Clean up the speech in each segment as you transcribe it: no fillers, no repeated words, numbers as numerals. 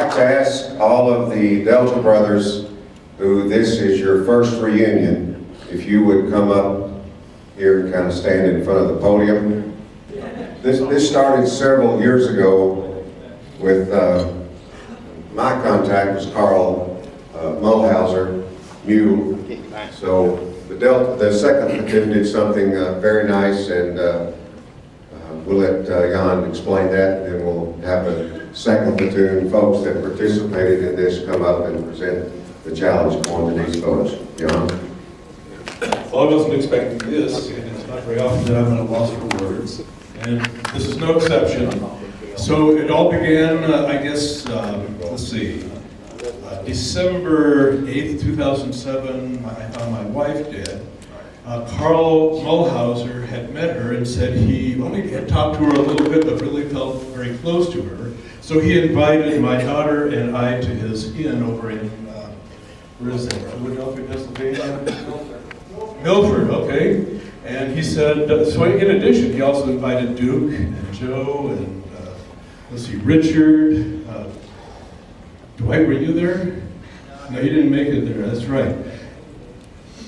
like to ask all of the Delta brothers, who this is your first reunion, if you would come up here and kind of stand in front of the podium. This started several years ago with my contact was Carl Mulhauser, Mule. So the second platoon did something very nice, and we'll let Jan explain that, and then we'll have the second platoon folks that participated in this come up and present the challenge coin to these folks. Jan? Well, I wasn't expecting this, and it's not very often that I'm at a loss for words, and this is no exception. So it all began, I guess, let's see, December 8th, 2007, I found my wife dead. Carl Mulhauser had met her and said he only had talked to her a little bit, but really felt very close to her. So he invited my daughter and I to his inn over in, where is that, Philadelphia, Pennsylvania? Milford, okay. And he said, so in addition, he also invited Duke and Joe and, let's see, Richard. Dwight, were you there? No, you didn't make it there, that's right.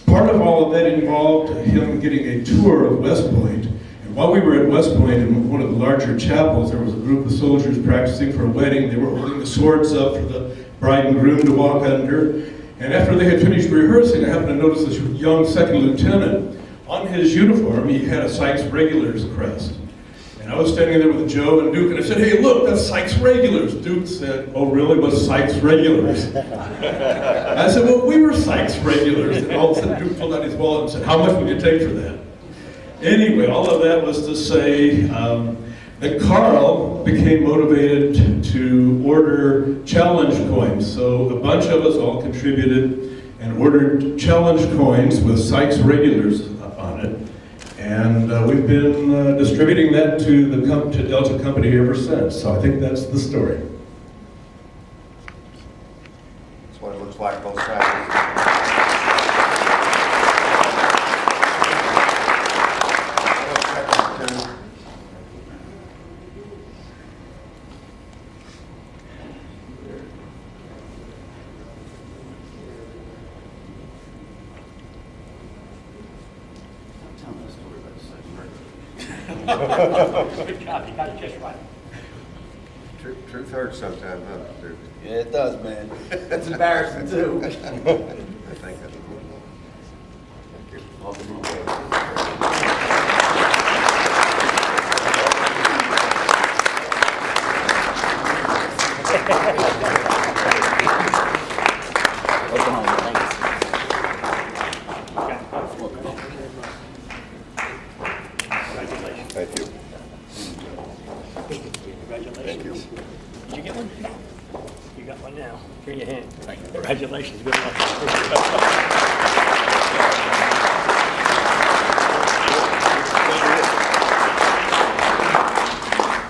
Part of all of that involved him getting a tour of West Point. And while we were at West Point in one of the larger chapels, there was a group of soldiers practicing for a wedding. They were holding the swords up for the bride and groom to walk under. And after they had finished rehearsing, I happened to notice this young second lieutenant. On his uniform, he had a Sykes Regulars crest. And I was standing there with Joe and Duke, and I said, hey, look, that's Sykes Regulars. Duke said, oh, really? What's Sykes Regulars? I said, well, we were Sykes Regulars. And all of a sudden, Duke pulled out his wallet and said, how much would you take for that? Anyway, all of that was to say that Carl became motivated to order challenge coins. So a bunch of us all contributed and ordered challenge coins with Sykes Regulars on it. And we've been distributing that to the Delta Company ever since. So I think that's the story. That's what it looks like both sides. Good job, you got it just right. Truth hurts sometimes, huh? Duke? Yeah, it does, man. It's embarrassing too. I think that's good. Thank you. Thank you. Congratulations. Did you get one? You got one now. Here in your hand. Thank you. Congratulations. Good luck.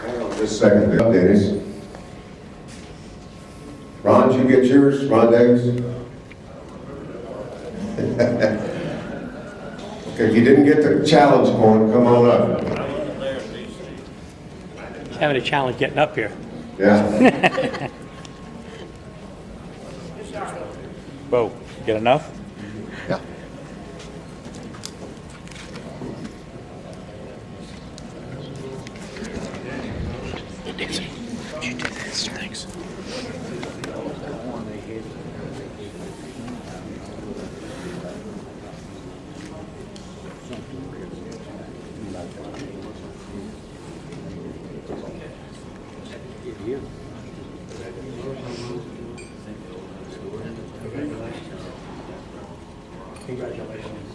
Hang on just a second, Dennis. Ron, did you get yours? Ron Davis? Okay, if you didn't get the challenge coin, come on up. Having a challenge getting up here. Yeah. Whoa, get enough? Yeah. Dixie, would you do this? Thanks. Congratulations.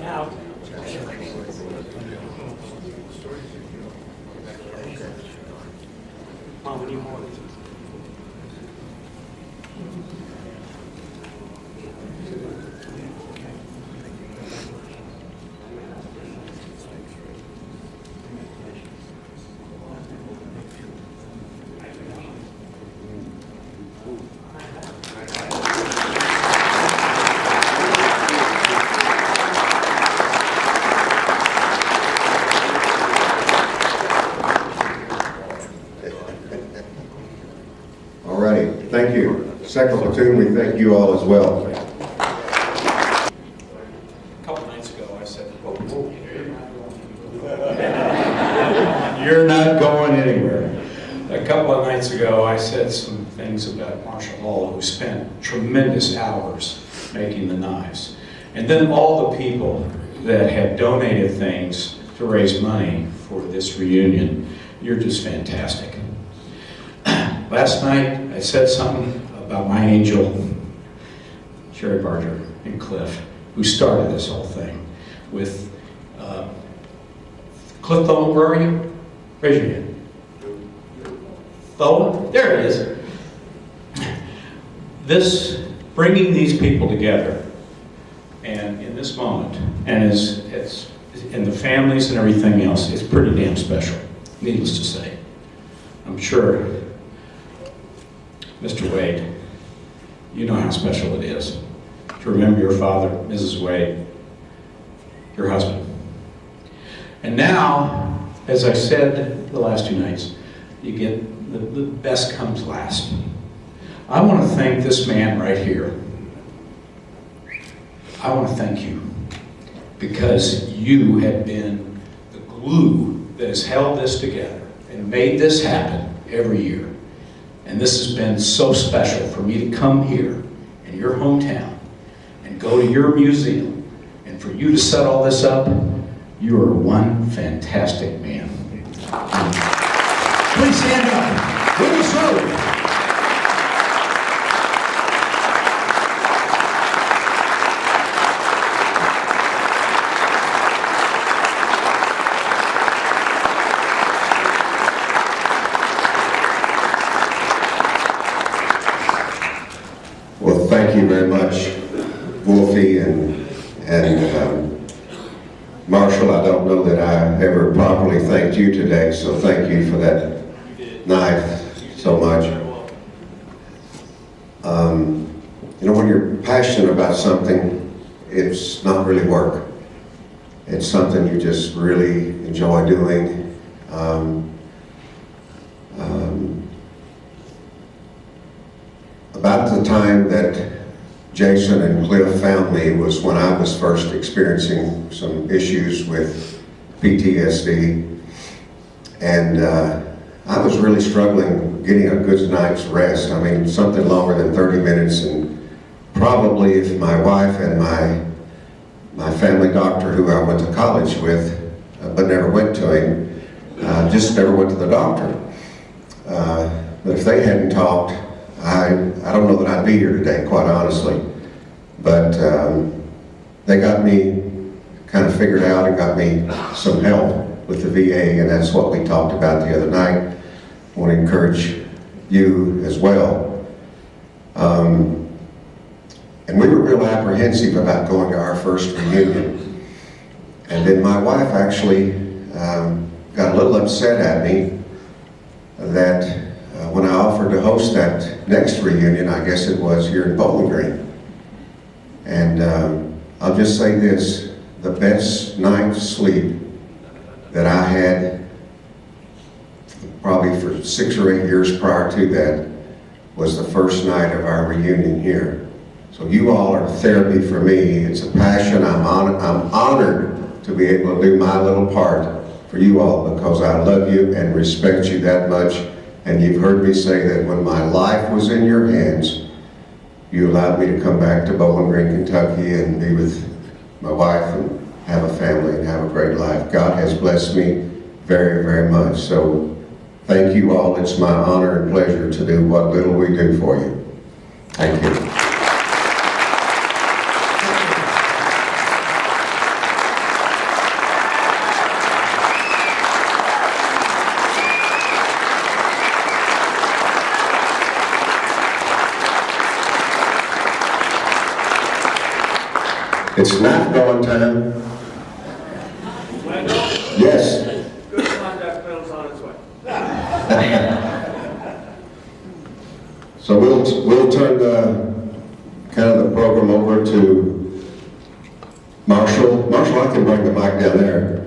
Out. Mom, we need more. Second platoon, we thank you all as well. A couple nights ago, I said, you're not going anywhere. A couple of nights ago, I said some things about Marshall Hall, who spent tremendous hours making the knives. And then all the people that have donated things to raise money for this reunion. You're just fantastic. Last night, I said something about my angel, Sherry Barger and Cliff, who started this whole thing with, Cliff Tholen, where are you? Raise your hand. Tholen? There it is. This, bringing these people together, and in this moment, and it's in the families and everything else, it's pretty damn special, needless to say. I'm sure, Mr. Wade, you know how special it is to remember your father, Mrs. Wade, your husband. And now, as I said the last two nights, you get the best comes last. I want to thank this man right here. I want to thank you because you have been the glue that has held this together and made this happen every year. And this has been so special for me to come here in your hometown and go to your museum, and for you to set all this up. You are one fantastic man. Please stand up. Wendell Strode. Well, thank you very much, Wolfie and Marshall. I don't know that I ever properly thanked you today, so thank you for that knife so much. You know, when you're passionate about something, it's not really work. It's something you just really enjoy doing. About the time that Jason and Cliff found me was when I was first experiencing some issues with PTSD, and I was really struggling getting a good night's rest. I mean, something longer than 30 minutes, and probably if my wife and my family doctor, who I went to college with, but never went to him, just never went to the doctor. But if they hadn't talked, I don't know that I'd be here today, quite honestly. But they got me kind of figured out and got me some help with the VA, and that's what we talked about the other night. I want to encourage you as well. And we were real apprehensive about going to our first reunion. And then my wife actually got a little upset at me that when I offered to host that next reunion, I guess it was here in Bowling Green. And I'll just say this, the best night's sleep that I had probably for 6 or 8 years prior to that was the first night of our reunion here. So you all are therapy for me. It's a passion. I'm honored to be able to do my little part for you all because I love you and respect you that much. And you've heard me say that when my life was in your hands, you allowed me to come back to Bowling Green, Kentucky and be with my wife and have a family and have a great life. God has blessed me very, very much. So thank you all. It's my honor and pleasure to do what little we do for you. Thank you. It's not going time. Yes. Good conduct bill's on its way. So we'll turn kind of the program over to Marshall. Marshall, I can bring the mic down there.